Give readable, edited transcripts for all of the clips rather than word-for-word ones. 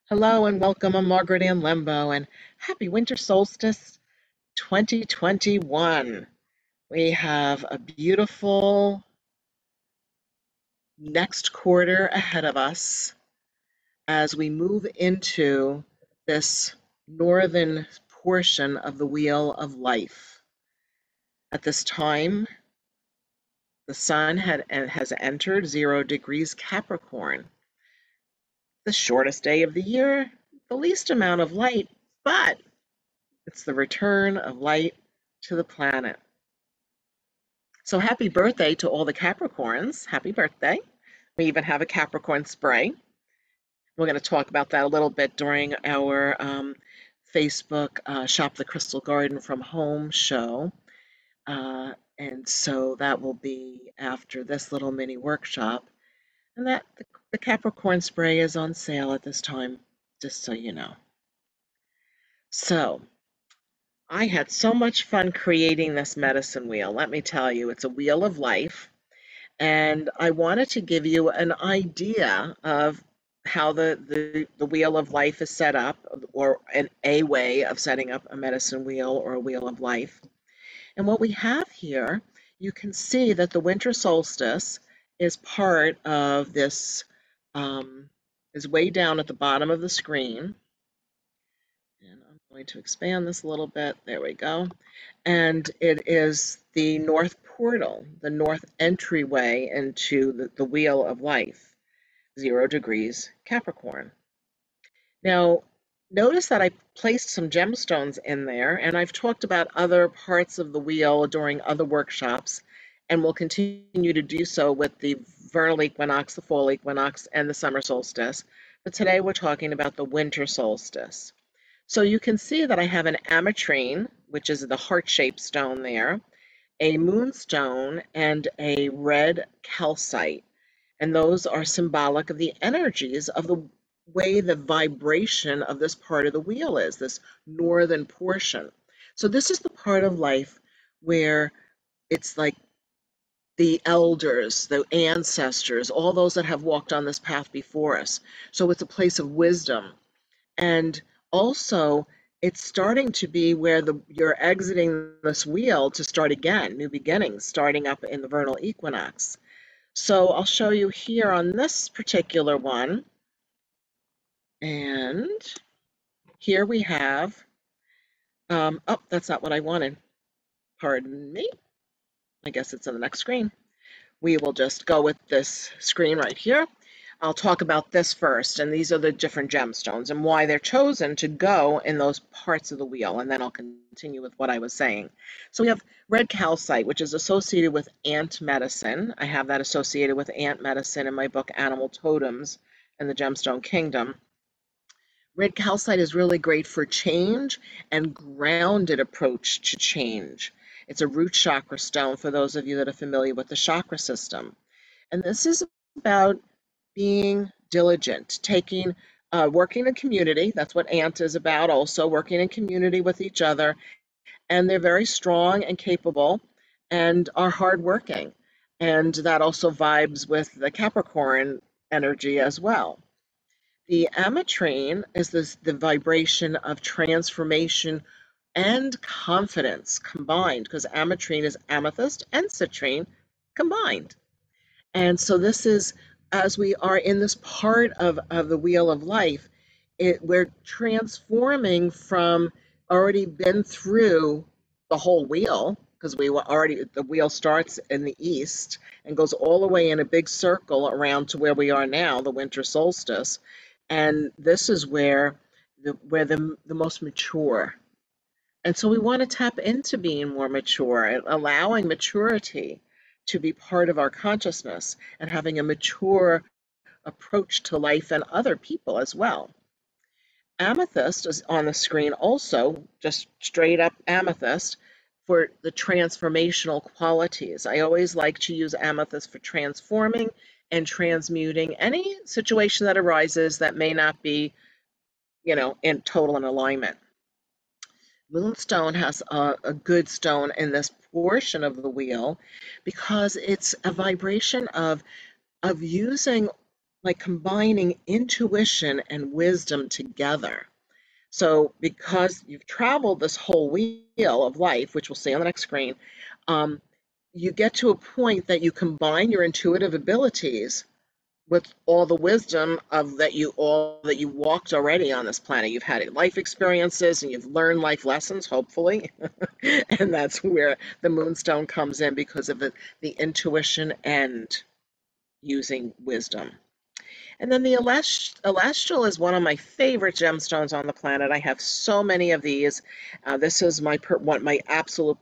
Hello and welcome. I'm Margaret Ann and happy Winter Solstice 2021. We have a beautiful next quarter ahead of us as we move into this northern portion of the Wheel of Life. At this time, the sun has entered 0 degrees Capricorn. The shortest day of the year, the least amount of light, but it's the return of light to the planet. So happy birthday to all the Capricorns. Happy birthday. We even have a Capricorn spray. We're going to talk about that a little bit during our Facebook Shop the Crystal Garden from Home show. And so that will be after this little mini workshop. And that the Capricorn spray is on sale at this time, just so you know. So I had so much fun creating this medicine wheel. Let me tell you, it's a wheel of life. And I wanted to give you an idea of how the wheel of life is set up, or a way of setting up a medicine wheel or a wheel of life. And what we have here, you can see that the winter solstice is part of this, is way down at the bottom of the screen. And I'm going to expand this a little bit. There we go. And it is the north portal, the north entryway into the wheel of life, 0 degrees Capricorn. Now, notice that I placed some gemstones in there, and I've talked about other parts of the wheel during other workshops, and will continue to do so with the vernal equinox, the fall equinox, and the summer solstice. But today we're talking about the winter solstice. So you can see that I have an ametrine, which is the heart-shaped stone there, a moonstone, and a red calcite. And those are symbolic of the energies of the way the vibration of this part of the wheel is, this northern portion. So this is the part of life where it's like the elders, the ancestors, all those that have walked on this path before us. So it's a place of wisdom. And also, it's starting to be where you're exiting this wheel to start again, new beginnings, starting up in the vernal equinox. So I'll show you here on this particular one. And here we have, oh, that's not what I wanted. Pardon me. I guess it's on the next screen. We will just go with this screen right here. I'll talk about this first, and these are the different gemstones and why they're chosen to go in those parts of the wheel, and then I'll continue with what I was saying. So we have red calcite, which is associated with ant medicine. I have that associated with ant medicine in my book, Animal Totems and the Gemstone Kingdom. Red calcite is really great for change and grounded approach to change. It's a root chakra stone for those of you that are familiar with the chakra system. And this is about being diligent, working in community. That's what ANT is about, also working in community with each other. And they're very strong and capable and are hardworking. And that also vibes with the Capricorn energy as well. The ametrine is the vibration of transformation and confidence combined, because ametrine is amethyst and citrine combined. And so this is, as we are in this part of the wheel of life, we're transforming from already been through the whole wheel, because the wheel starts in the east and goes all the way in a big circle around to where we are now, the winter solstice. And this is where the most mature. And so we want to tap into being more mature and allowing maturity to be part of our consciousness and having a mature approach to life and other people as well. Amethyst is on the screen also, just straight up amethyst for the transformational qualities. I always like to use amethyst for transforming and transmuting any situation that arises that may not be, in total alignment. Moonstone has a good stone in this portion of the wheel because it's a vibration of using like combining intuition and wisdom together. So because you've traveled this whole wheel of life, which we'll see on the next screen, um, you get to a point that you combine your intuitive abilities with all the wisdom of that you walked already on this planet. You've had life experiences and you've learned life lessons, hopefully. And that's where the moonstone comes in because of the intuition and using wisdom. And then the celestial is one of my favorite gemstones on the planet. I have so many of these. This is my absolute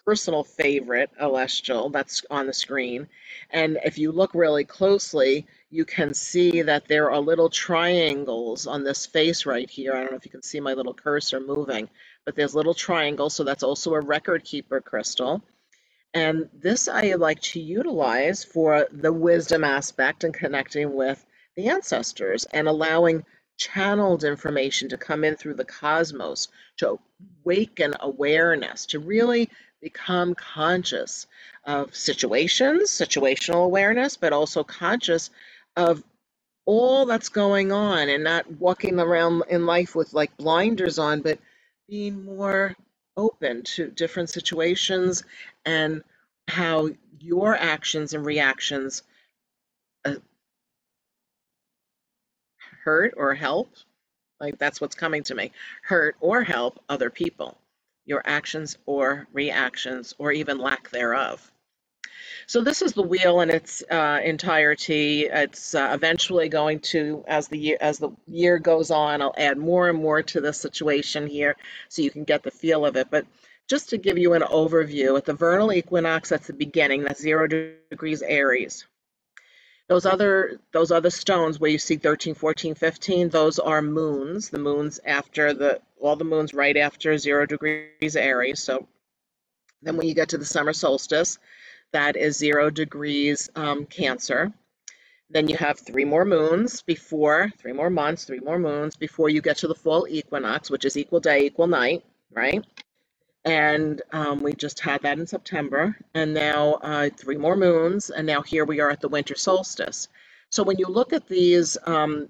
personal favorite celestial that's on the screen. And if you look really closely, you can see that there are little triangles on this face right here. I don't know if you can see my little cursor moving, but there's little triangles. So that's also a record keeper crystal. And this I like to utilize for the wisdom aspect and connecting with the ancestors and allowing channeled information to come in through the cosmos to awaken awareness, to really become conscious of situations, situational awareness, but also conscious of all that's going on and not walking around in life with like blinders on, but being more open to different situations and how your actions and reactions uh, hurt or help. Like that's what's coming to me, hurt or help other people, your actions or reactions or even lack thereof. So this is the wheel in its entirety. It's eventually going to, as the year goes on, I'll add more and more to the situation here so you can get the feel of it. But just to give you an overview, at the vernal equinox, that's the beginning, that's 0 degrees Aries. Those other stones where you see 13, 14, 15, those are moons. The moons after all the moons right after 0 degrees Aries. So then when you get to the summer solstice, that is 0 degrees Cancer. Then you have 3 more moons, 3 more moons before you get to the fall equinox, which is equal day, equal night, right? And we just had that in September. And now 3 more moons, and now here we are at the winter solstice. So when you look at these around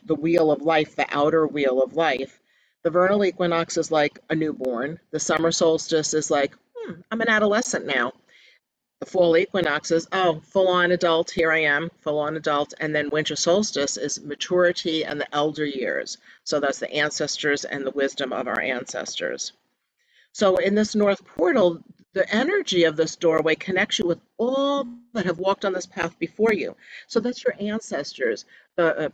the wheel of life, the outer wheel of life, the vernal equinox is like a newborn. The summer solstice is like, I'm an adolescent now. The fall equinox is, oh, full on adult, here I am, full on adult. And then winter solstice is maturity and the elder years. So that's the ancestors and the wisdom of our ancestors. So in this north portal, the energy of this doorway connects you with all that have walked on this path before you. So that's your ancestors. And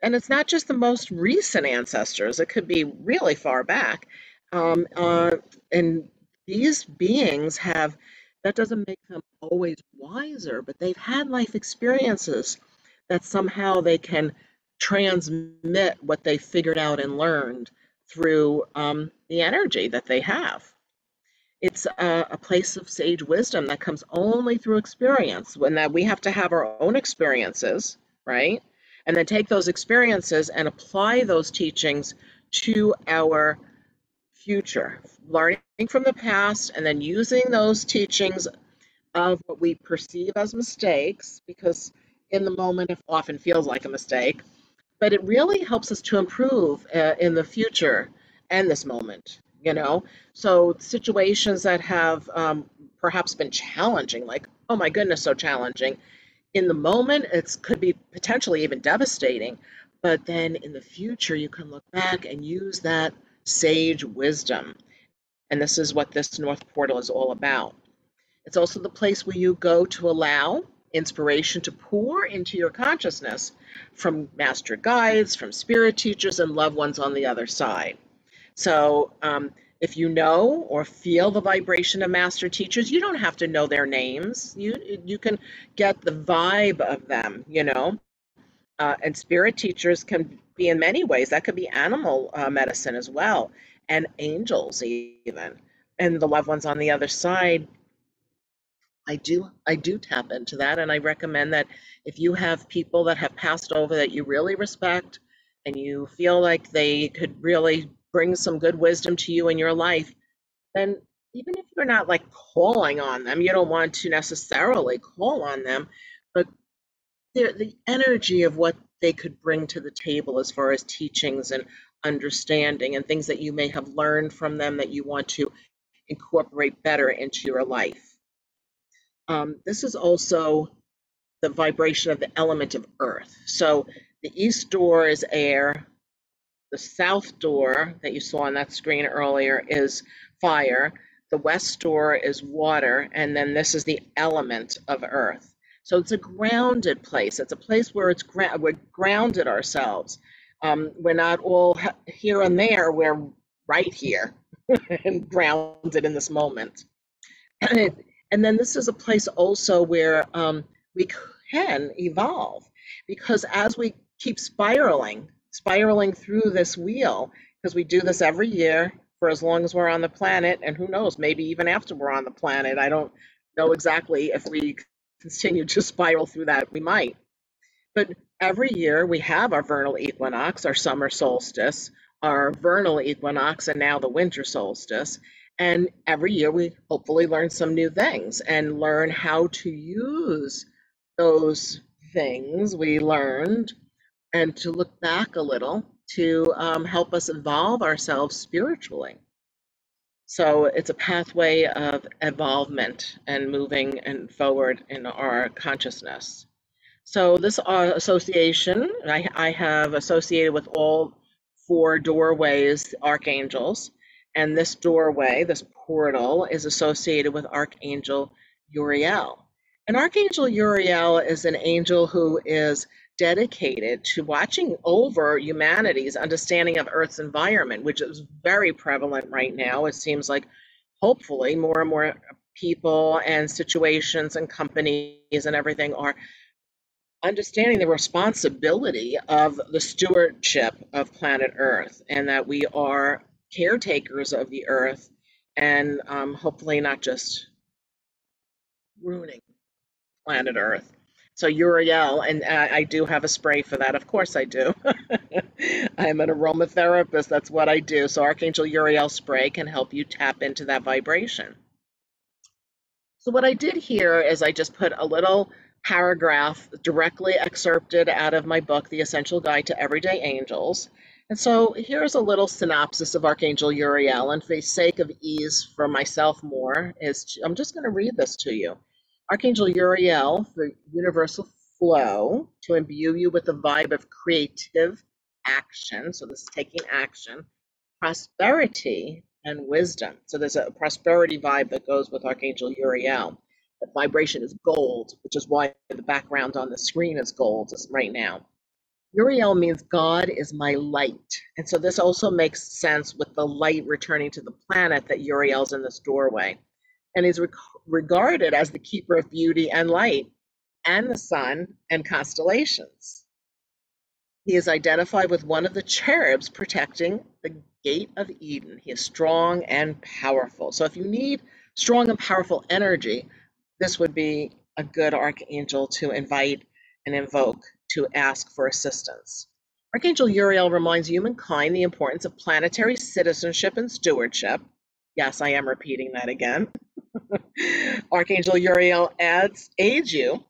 it's not just the most recent ancestors, it could be really far back. And these beings have, that doesn't make them always wiser, but they've had life experiences that somehow they can transmit what they figured out and learned through the energy that they have. It's a place of sage wisdom that comes only through experience, when that we have to have our own experiences, right? And then take those experiences and apply those teachings to our future, learning from the past and then using those teachings of what we perceive as mistakes, because in the moment it often feels like a mistake, but it really helps us to improve in the future and this moment. So situations that have perhaps been challenging, like, oh my goodness, so challenging. In the moment, it could be potentially even devastating, but then in the future, you can look back and use that sage wisdom. And this is what this North Portal is all about. It's also the place where you go to allow inspiration to pour into your consciousness from master guides, from spirit teachers, and loved ones on the other side. So if you know or feel the vibration of master teachers, you don't have to know their names. You can get the vibe of them. And spirit teachers can be in many ways. That could be animal medicine as well, and angels even. And the loved ones on the other side, I do tap into that, and I recommend that if you have people that have passed over that you really respect and you feel like they could really bring some good wisdom to you in your life, then even if you're not like calling on them, you don't want to necessarily call on them, but the energy of what they could bring to the table as far as teachings and understanding and things that you may have learned from them that you want to incorporate better into your life. This is also the vibration of the element of earth. So the east door is air, the south door that you saw on that screen earlier is fire, the west door is water, and then this is the element of earth. So it's a grounded place. It's a place where we're grounded ourselves. We're not all here and there. We're right here and grounded in this moment. And then this is a place also where we can evolve, because as we keep spiraling through this wheel, because we do this every year for as long as we're on the planet, and who knows, maybe even after we're on the planet. I don't know exactly if we continue to spiral through that. We might. But every year we have our vernal equinox, our summer solstice, our vernal equinox, and now the winter solstice. And every year we hopefully learn some new things and learn how to use those things we learned, and to look back a little to help us evolve ourselves spiritually. So it's a pathway of evolvement and moving and forward in our consciousness. So this association, I have associated with all four doorways, archangels, and this doorway, this portal, is associated with Archangel Uriel. And Archangel Uriel is an angel who is dedicated to watching over humanity's understanding of Earth's environment, which is very prevalent right now. It seems like hopefully more and more people and situations and companies and everything are understanding the responsibility of the stewardship of planet Earth, and that we are caretakers of the Earth, and hopefully not just ruining planet Earth. So Uriel, and I do have a spray for that. Of course I do. I'm an aromatherapist. That's what I do. So Archangel Uriel spray can help you tap into that vibration. So what I did here is I just put a little paragraph directly excerpted out of my book, The Essential Guide to Everyday Angels. And so here's a little synopsis of Archangel Uriel, and for the sake of ease for myself more, I'm just going to read this to you. Archangel Uriel, for universal flow, to imbue you with the vibe of creative action. So this is taking action, prosperity, and wisdom. So there's a prosperity vibe that goes with Archangel Uriel. The vibration is gold, which is why the background on the screen is gold right now. Uriel means God is my light. And so this also makes sense with the light returning to the planet, that Uriel's in this doorway. And is regarded as the keeper of beauty and light, and the sun and constellations. He is identified with one of the cherubs protecting the gate of Eden. He is strong and powerful. So if you need strong and powerful energy, this would be a good archangel to invite and invoke to ask for assistance. Archangel Uriel reminds humankind the importance of planetary citizenship and stewardship. Yes, I am repeating that again. Archangel Uriel aids you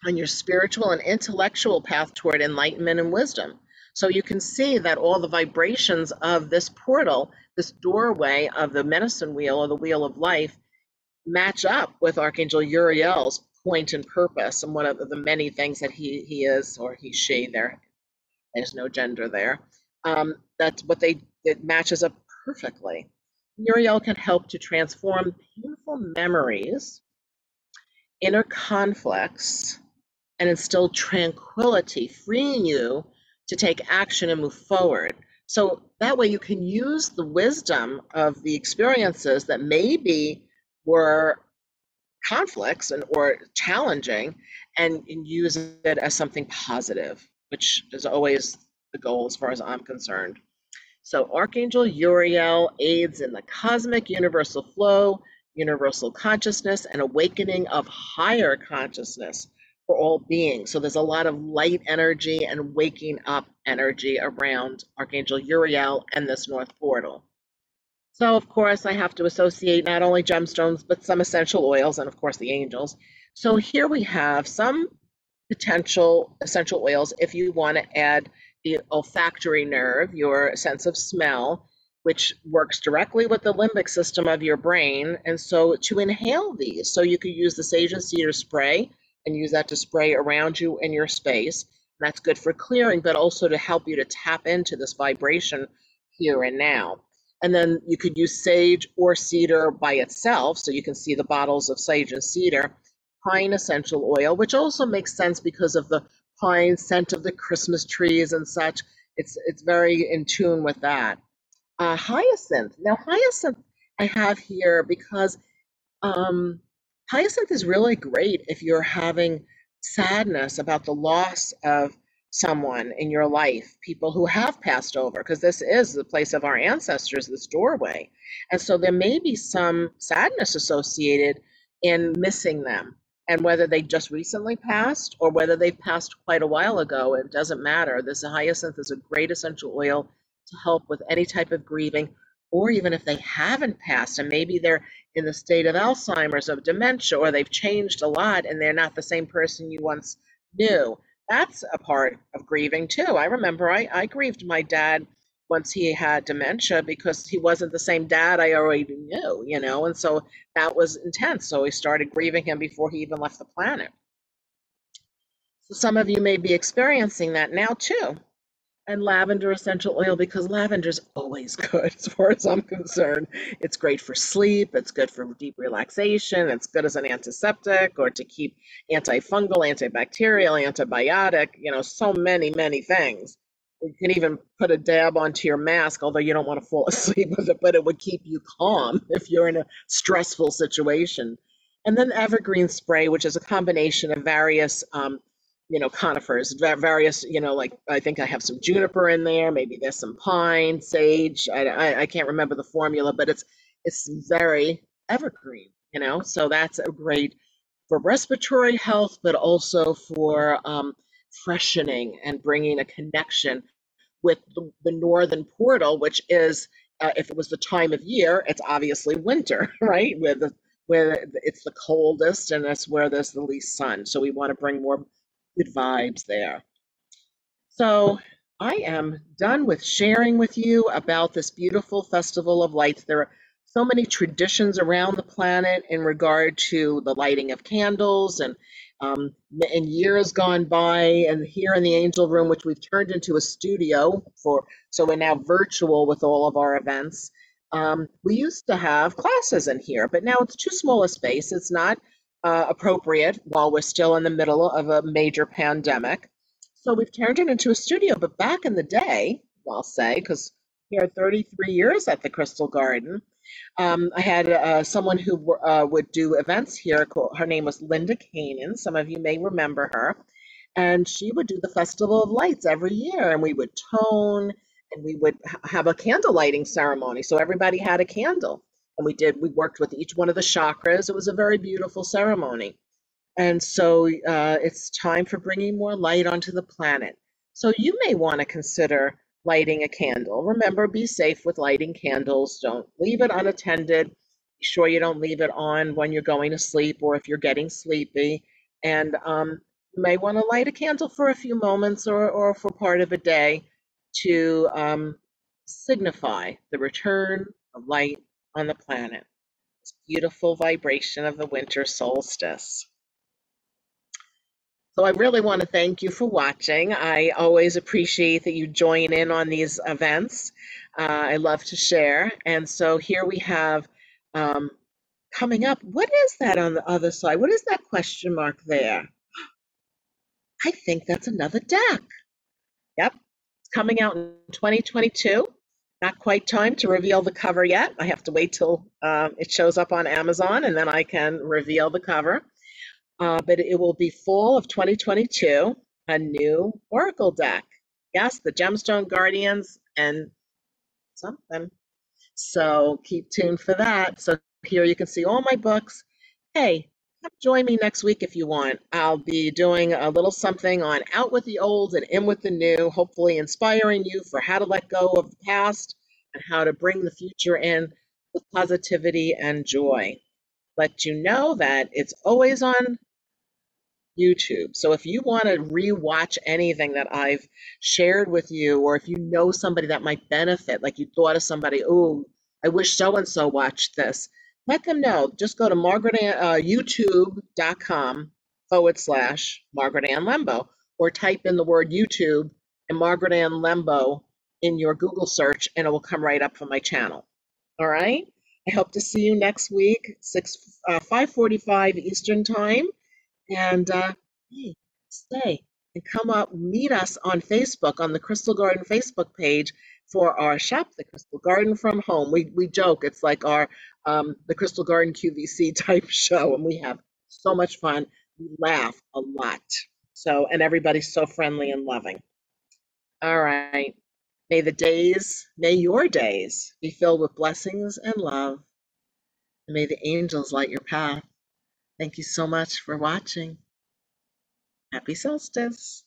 on your spiritual and intellectual path toward enlightenment and wisdom. So you can see that all the vibrations of this portal, this doorway of the medicine wheel or the wheel of life, match up with Archangel Uriel's point and purpose, and one of the many things that he is, or he, she, there's no gender there. That's what it matches up perfectly. Uriel can help to transform painful memories, inner conflicts, and instill tranquility, freeing you to take action and move forward. So that way you can use the wisdom of the experiences that maybe were conflicts or challenging, and use it as something positive, which is always the goal as far as I'm concerned. So Archangel Uriel aids in the cosmic universal flow, universal consciousness, and awakening of higher consciousness for all beings. So there's a lot of light energy and waking up energy around Archangel Uriel and this North Portal. So of course I have to associate not only gemstones, but some essential oils, and of course the angels. So here we have some potential essential oils if you want to add the olfactory nerve, your sense of smell, which works directly with the limbic system of your brain. And so to inhale these, so you could use the sage and cedar spray and use that to spray around you in your space. And that's good for clearing, but also to help you to tap into this vibration here and now. And then you could use sage or cedar by itself, so you can see the bottles of sage and cedar, pine essential oil, which also makes sense because of the pine scent of the Christmas trees and such. It's very in tune with that. Hyacinth. Now, hyacinth I have here because um, hyacinth is really great if you're having sadness about the loss of someone in your life, people who have passed over, because this is the place of our ancestors, this doorway. And so there may be some sadness associated in missing them. And whether they just recently passed or whether they've passed quite a while ago, it doesn't matter. This hyacinth is a great essential oil to help with any type of grieving, or even if they haven't passed and maybe they're in the state of Alzheimer's, of dementia, or they've changed a lot and they're not the same person you once knew. That's a part of grieving too. I remember I grieved my dad once he had dementia because he wasn't the same dad I already knew, and so that was intense. So we started grieving him before he even left the planet. So some of you may be experiencing that now too. And lavender essential oil, because lavender's always good as far as I'm concerned. It's great for sleep, it's good for deep relaxation, it's good as an antiseptic or to keep antifungal, antibacterial, antibiotic, so many, many things. You can even put a dab onto your mask, although you don't want to fall asleep with it, but it would keep you calm if you're in a stressful situation. And then evergreen spray, which is a combination of various conifers, various, like I think I have some juniper in there, maybe there's some pine, sage. I can't remember the formula, but it's very evergreen, so that's a great for respiratory health, but also for freshening and bringing a connection with the northern portal, which is, if it was the time of year, it's obviously winter, right? Where it's the coldest and that's where there's the least sun. So we want to bring more good vibes there. So I am done with sharing with you about this beautiful festival of lights. There are so many traditions around the planet in regard to the lighting of candles and years gone by, and here in the Angel Room, which we've turned into a studio so we're now virtual with all of our events. We used to have classes in here, but now it's too small a space. It's not appropriate while we're still in the middle of a major pandemic. So we've turned it into a studio. But back in the day, I'll say, because here 33 years at the Crystal Garden, I had someone who would do events here. Her name was Linda Kanan. Some of you may remember her. And she would do the Festival of Lights every year, and we would tone and we would have a candle lighting ceremony. So everybody had a candle. And we worked with each one of the chakras. It was a very beautiful ceremony. And so it's time for bringing more light onto the planet. So you may want to consider lighting a candle. Remember, be safe with lighting candles. Don't leave it unattended. Be sure you don't leave it on when you're going to sleep or if you're getting sleepy. And you may want to light a candle for a few moments or for part of a day to signify the return of light on the planet. This beautiful vibration of the winter solstice. So I really want to thank you for watching. I always appreciate that you join in on these events. I love to share. And so here we have coming up, what is that on the other side? What is that question mark there? I think that's another deck. Yep, it's coming out in 2022. Not quite time to reveal the cover yet. I have to wait till it shows up on Amazon and then I can reveal the cover. But it will be fall of 2022, a new Oracle deck. Yes, the Gemstone Guardians and something. So keep tuned for that. So here you can see all my books. Hey, come join me next week if you want. I'll be doing a little something on out with the old and in with the new, hopefully inspiring you for how to let go of the past and how to bring the future in with positivity and joy. Let you know that it's always on YouTube. So if you want to rewatch anything that I've shared with you, or if you know somebody that might benefit, like you thought of somebody, oh, I wish so and so watched this, let them know. Just go to youtube.com/Margaret Ann Lembo, or type in the word YouTube and Margaret Ann Lembo in your Google search, and it will come right up for my channel. All right. I hope to see you next week, 5:45 Eastern Time. And hey, stay and come up, meet us on Facebook on the Crystal Garden Facebook page for our Shop the Crystal Garden from Home. We joke it's like our the Crystal Garden QVC type show, and we have so much fun. We laugh a lot. So, and everybody's so friendly and loving. All right. May your days be filled with blessings and love. And may the angels light your path. Thank you so much for watching. Happy solstice.